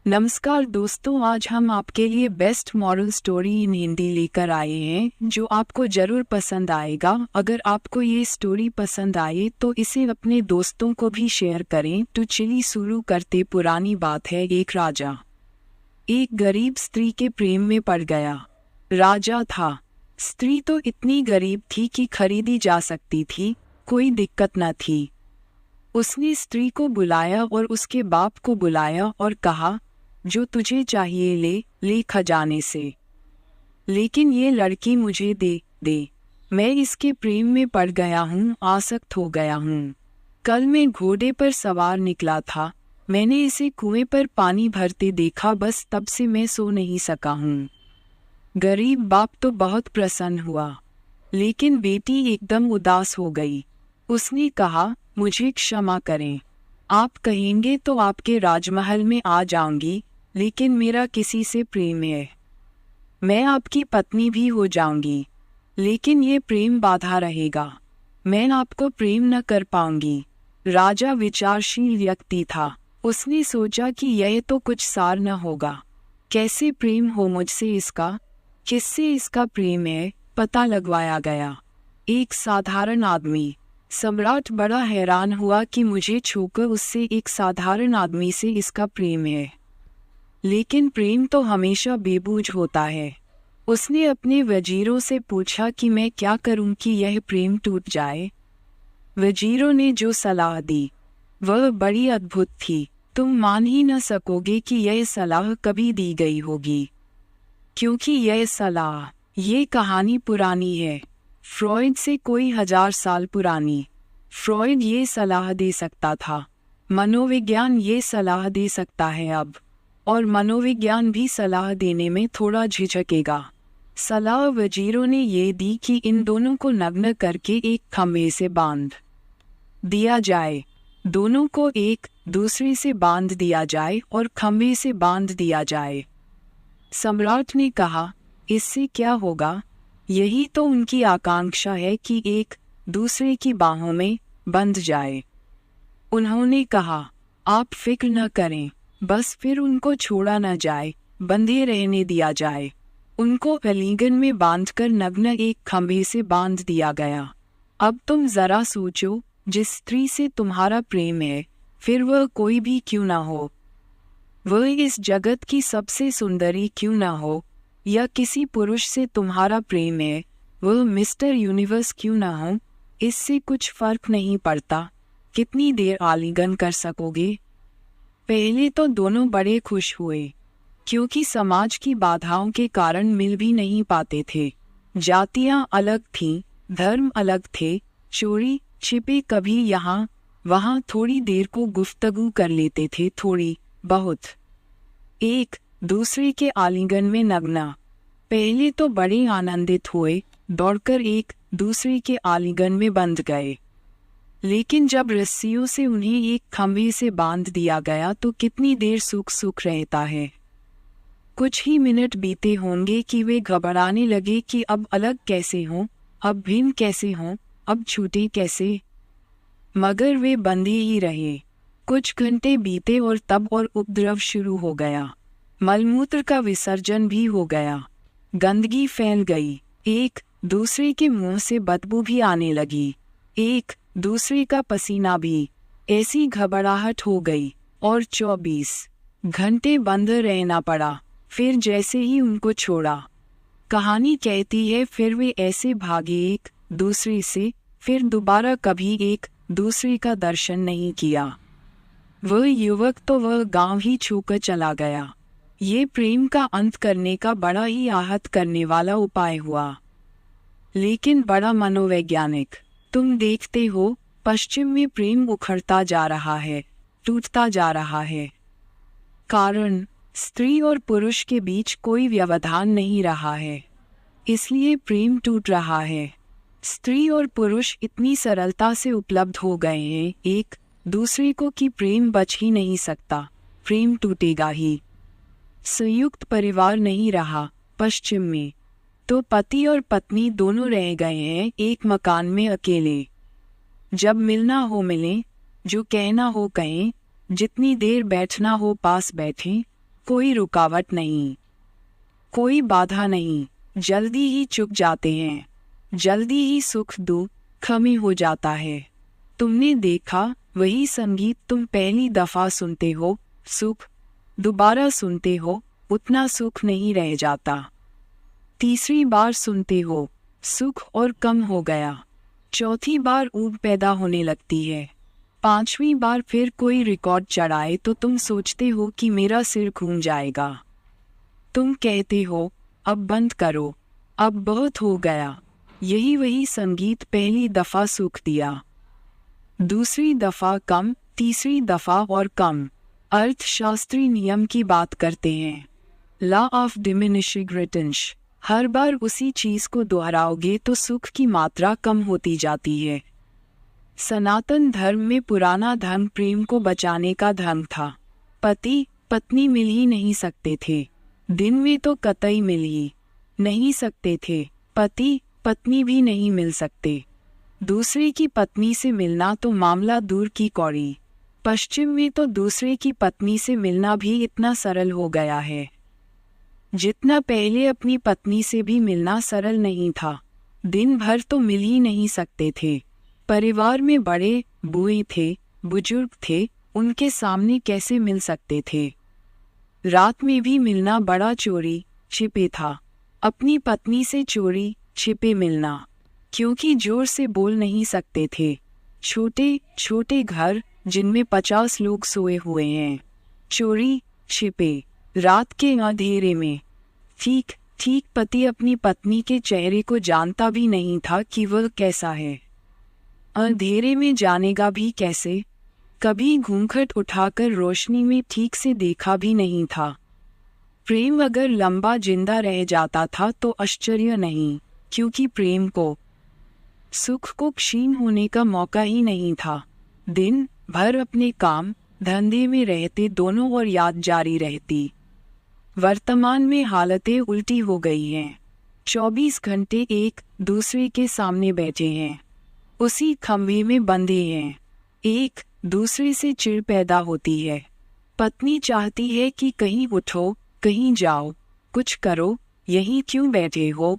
नमस्कार दोस्तों, आज हम आपके लिए best moral story in Hindi लेकर आए हैं जो आपको ज़रूर पसंद आएगा। अगर आपको ये स्टोरी पसंद आए तो इसे अपने दोस्तों को भी शेयर करें। तो चलिए शुरू करते। पुरानी बात है, एक राजा एक गरीब स्त्री के प्रेम में पड़ गया। राजा था, स्त्री तो इतनी गरीब थी कि खरीदी जा सकती थी, कोई दिक्कत न थी। उसने स्त्री को बुलाया और उसके बाप को बुलाया और कहा, जो तुझे चाहिए ले खजाने से, लेकिन ये लड़की मुझे दे। मैं इसके प्रेम में पड़ गया हूँ, आसक्त हो गया हूँ। कल मैं घोड़े पर सवार निकला था, मैंने इसे कुएं पर पानी भरते देखा, बस तब से मैं सो नहीं सका हूँ। गरीब बाप तो बहुत प्रसन्न हुआ, लेकिन बेटी एकदम उदास हो गई। उसने कहा, मुझे क्षमा करें, आप कहेंगे तो आपके राजमहल में आ जाऊंगी, लेकिन मेरा किसी से प्रेम है। मैं आपकी पत्नी भी हो जाऊंगी, लेकिन ये प्रेम बाधा रहेगा, मैं आपको प्रेम न कर पाऊंगी। राजा विचारशील व्यक्ति था, उसने सोचा कि यह तो कुछ सार न होगा। कैसे प्रेम हो मुझसे इसका, किससे इसका प्रेम है, पता लगवाया गया। एक साधारण आदमी। सम्राट बड़ा हैरान हुआ कि मुझे छोकर उससे, एक साधारण आदमी से इसका प्रेम है। लेकिन प्रेम तो हमेशा बेबूझ होता है। उसने अपने वजीरों से पूछा कि मैं क्या करूं कि यह प्रेम टूट जाए। वजीरों ने जो सलाह दी वह बड़ी अद्भुत थी। तुम मान ही न सकोगे कि यह सलाह कभी दी गई होगी, क्योंकि ये कहानी पुरानी है, फ्रॉइड से कोई 1000 साल पुरानी। फ्रॉइड ये सलाह दे सकता था, मनोविज्ञान ये सलाह दे सकता है अब, और मनोविज्ञान भी सलाह देने में थोड़ा झिझकेगा। सलाह वजीरों ने ये दी कि इन दोनों को नग्न करके एक खंभे से बांध दिया जाए। दोनों को एक दूसरे से बांध दिया जाए और खंभे से बांध दिया जाए। सम्राट ने कहा, इससे क्या होगा? यही तो उनकी आकांक्षा है कि एक दूसरे की बाहों में बंध जाए। उन्होंने कहा, आप फिक्र न करें, बस फिर उनको छोड़ा न जाए, बंधे रहने दिया जाए। उनको आलिंगन में बांधकर नग्न एक खंभे से बांध दिया गया। अब तुम जरा सोचो, जिस स्त्री से तुम्हारा प्रेम है, फिर वह कोई भी क्यों ना हो, वह इस जगत की सबसे सुंदरी क्यों ना हो, या किसी पुरुष से तुम्हारा प्रेम है, वह मिस्टर यूनिवर्स क्यों ना हो, इससे कुछ फर्क नहीं पड़ता। कितनी देर आलिंगन कर सकोगे? पहले तो दोनों बड़े खुश हुए, क्योंकि समाज की बाधाओं के कारण मिल भी नहीं पाते थे। जातियां अलग थीं, धर्म अलग थे, चोरी छिपे कभी यहाँ वहाँ थोड़ी देर को गुफ्तगू कर लेते थे, थोड़ी बहुत, एक दूसरे के आलिंगन में नग्ना। पहले तो बड़े आनंदित हुए, दौड़कर एक दूसरे के आलिंगन में बंध गए। लेकिन जब रस्सियों से उन्हें एक खंभे से बांध दिया गया तो कितनी देर सुख रहता है। कुछ ही मिनट बीते होंगे कि वे घबराने लगे कि अब अलग कैसे हों, अब भिन्न कैसे हों, अब छूटे कैसे। मगर वे बंधे ही रहे। कुछ घंटे बीते और तब और उपद्रव शुरू हो गया। मलमूत्र का विसर्जन भी हो गया, गंदगी फैल गई, एक दूसरे के मुंह से बदबू भी आने लगी, एक दूसरे का पसीना भी। ऐसी घबराहट हो गई और 24 घंटे बंद रहना पड़ा। फिर जैसे ही उनको छोड़ा, कहानी कहती है, फिर वे ऐसे भागे एक दूसरे से, फिर दोबारा कभी एक दूसरे का दर्शन नहीं किया। वह युवक तो वह गांव ही छोड़कर चला गया। ये प्रेम का अंत करने का बड़ा ही आहत करने वाला उपाय हुआ, लेकिन बड़ा मनोवैज्ञानिक। तुम देखते हो, पश्चिम में प्रेम उखड़ता जा रहा है, टूटता जा रहा है। कारण, स्त्री और पुरुष के बीच कोई व्यवधान नहीं रहा है, इसलिए प्रेम टूट रहा है। स्त्री और पुरुष इतनी सरलता से उपलब्ध हो गए हैं एक दूसरे को कि प्रेम बच ही नहीं सकता, प्रेम टूटेगा ही। संयुक्त परिवार नहीं रहा पश्चिम में, तो पति और पत्नी दोनों रह गए हैं एक मकान में अकेले। जब मिलना हो मिलें, जो कहना हो कहें, जितनी देर बैठना हो पास बैठें, कोई रुकावट नहीं, कोई बाधा नहीं, जल्दी ही चुक जाते हैं, जल्दी ही सुख दुख में हो जाता है। तुमने देखा, वही संगीत तुम पहली दफा सुनते हो, सुख दोबारा सुनते हो, उतना सुख नहीं रह जाता। तीसरी बार सुनते हो, सुख और कम हो गया। चौथी बार ऊब पैदा होने लगती है। पांचवी बार फिर कोई रिकॉर्ड चढ़ाए तो तुम सोचते हो कि मेरा सिर घूम जाएगा। तुम कहते हो, अब बंद करो, अब बहुत हो गया। यही वही संगीत पहली दफा सुख दिया, दूसरी दफा कम, तीसरी दफा और कम। अर्थशास्त्री नियम की बात करते हैं, लॉ ऑफ डिमिनिशिंग रिटर्न्स। हर बार उसी चीज को दोहराओगे तो सुख की मात्रा कम होती जाती है। सनातन धर्म में पुराना धर्म प्रेम को बचाने का धर्म था। पति पत्नी मिल ही नहीं सकते थे, दिन में तो कतई मिल ही नहीं सकते थे। पति पत्नी भी नहीं मिल सकते, दूसरे की पत्नी से मिलना तो मामला दूर की कौड़ी। पश्चिम में तो दूसरे की पत्नी से मिलना भी इतना सरल हो गया है जितना पहले अपनी पत्नी से भी मिलना सरल नहीं था। दिन भर तो मिल ही नहीं सकते थे। परिवार में बड़े बूढ़े थे, बुजुर्ग थे, उनके सामने कैसे मिल सकते थे। रात में भी मिलना बड़ा चोरी छिपे था। अपनी पत्नी से चोरी छिपे मिलना, क्योंकि जोर से बोल नहीं सकते थे। छोटे छोटे घर जिनमें 50 लोग सोए हुए हैं, चोरी छिपे रात के अंधेरे में। ठीक ठीक पति अपनी पत्नी के चेहरे को जानता भी नहीं था कि वह कैसा है। अंधेरे में जानेगा भी कैसे? कभी घूंघट उठाकर रोशनी में ठीक से देखा भी नहीं था। प्रेम अगर लंबा जिंदा रह जाता था तो आश्चर्य नहीं, क्योंकि प्रेम को सुख को क्षीण होने का मौका ही नहीं था। दिन भर अपने काम धंधे में रहते दोनों और याद जारी रहती। वर्तमान में हालतें उल्टी हो गई हैं। 24 घंटे एक दूसरे के सामने बैठे हैं, उसी खंभे में बंधे हैं। एक दूसरे से चिढ़ पैदा होती है। पत्नी चाहती है कि कहीं उठो, कहीं जाओ, कुछ करो, यहीं क्यों बैठे हो?